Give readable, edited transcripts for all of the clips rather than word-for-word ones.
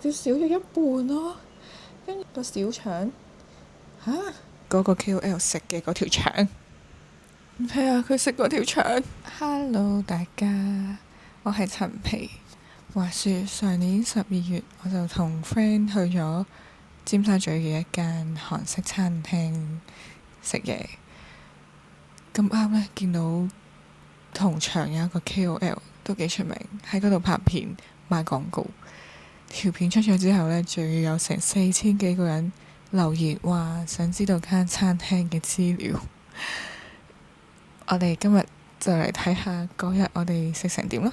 佢少咗一半咯。跟住個小腸嚇，嗰個 KOL 食嘅嗰條腸，係啊，佢食嗰條腸。Hello 大家，我係陳皮。話說上年12月，我就同 friend 去咗尖沙咀嘅一間韓式餐廳食嘢。咁啱呢，見到同場有一個 KOL 都幾出名，喺嗰度拍片賣廣告。條片出咗之後呢，仲要有成4000幾個人留言話想知道間餐廳嘅資料。我哋今日就嚟睇下嗰日我哋食成點咯。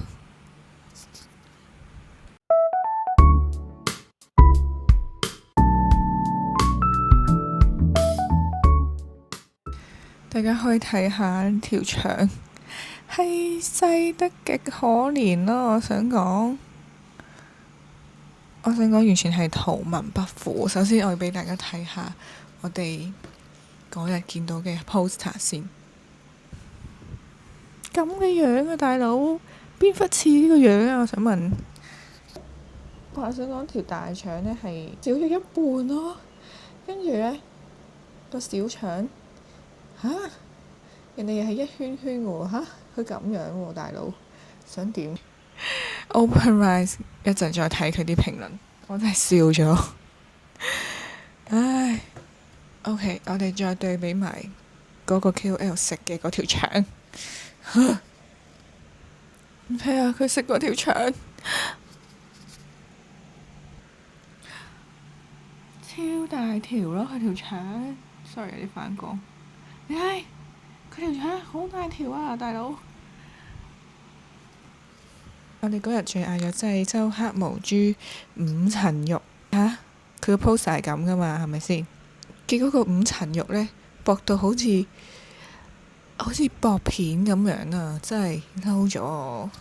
大家可以睇下條腸係細得極可憐咯。我想講完全係圖文不符。首先我要俾大家睇下我哋嗰日見到嘅 poster 先。咁嘅樣啊，大佬，邊忽似呢個樣啊？我想問。我想講條大腸呢係少咗一半咯。跟住呢個小腸嚇，人哋又係一圈圈嘅喎嚇，佢咁樣喎，大佬想點？OpenRice 一陣再睇佢啲評論，我真係笑咗。唉，OK，我哋再對比埋嗰個 KOL 食嘅嗰條腸。係啊，佢食嗰條腸超大條咯，佢條腸。Sorry 有啲反光。你睇佢條腸好大條啊，大佬！我哋嗰日仲嗌咗濟州黑毛豬5層肉嚇，佢個 poster 係咁噶嘛，係咪先？結果個5層肉呢，薄到好似薄片咁樣啊！真係嬲咗我，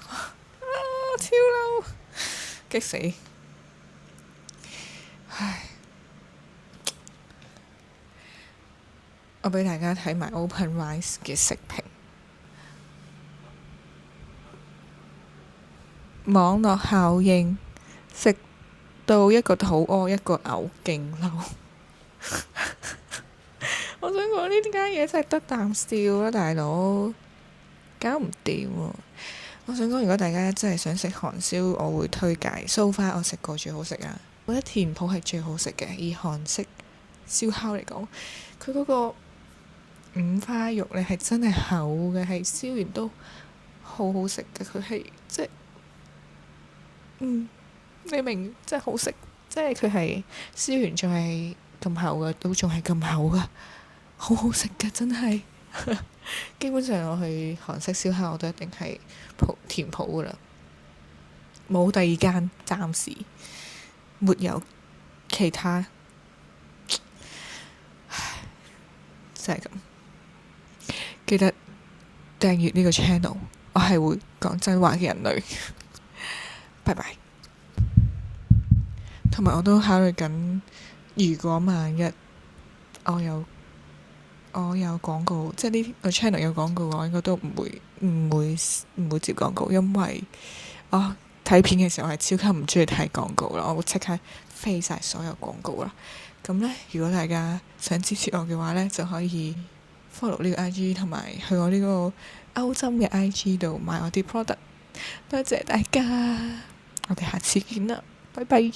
超嬲，激死！唉，我俾大家睇埋 OpenRice 嘅食評。網絡效應，食到一個肚屙，一個嘔，勁嬲！我想講呢間嘢真係得啖笑啦，大佬，搞唔掂喎！我想講，如果大家真係想食韓燒，我會推介。So far 我食過最好食啊！我覺得田鋪係最好食嘅，以韓式燒烤嚟講，佢嗰個五花肉呢係真係厚嘅，係燒完都好好食嘅。佢係即係你明，真係好食，即係佢係燒完仲係咁厚嘅，都仲係咁厚噶，好好食嘅真係。基本上我去韓式燒烤我都一定係田鋪噶啦，冇第二間，暫時沒有其他。唉，真係咁。記得訂閱呢個 channel，我係會講真話嘅人類。拜拜。同埋我都考慮緊，如果萬一我有廣告，即係呢個 channel 有廣告嘅話，我應該都唔會接廣告，因為我睇片嘅時候係超級唔中意睇廣告啦，我會即刻飛晒所有廣告啦。咁呢，如果大家想支持我嘅話呢，就可以 follow 呢個 IG 同埋去我呢個歐針嘅 IG 度買我啲 product。多謝大家，我哋下次見啦，拜拜。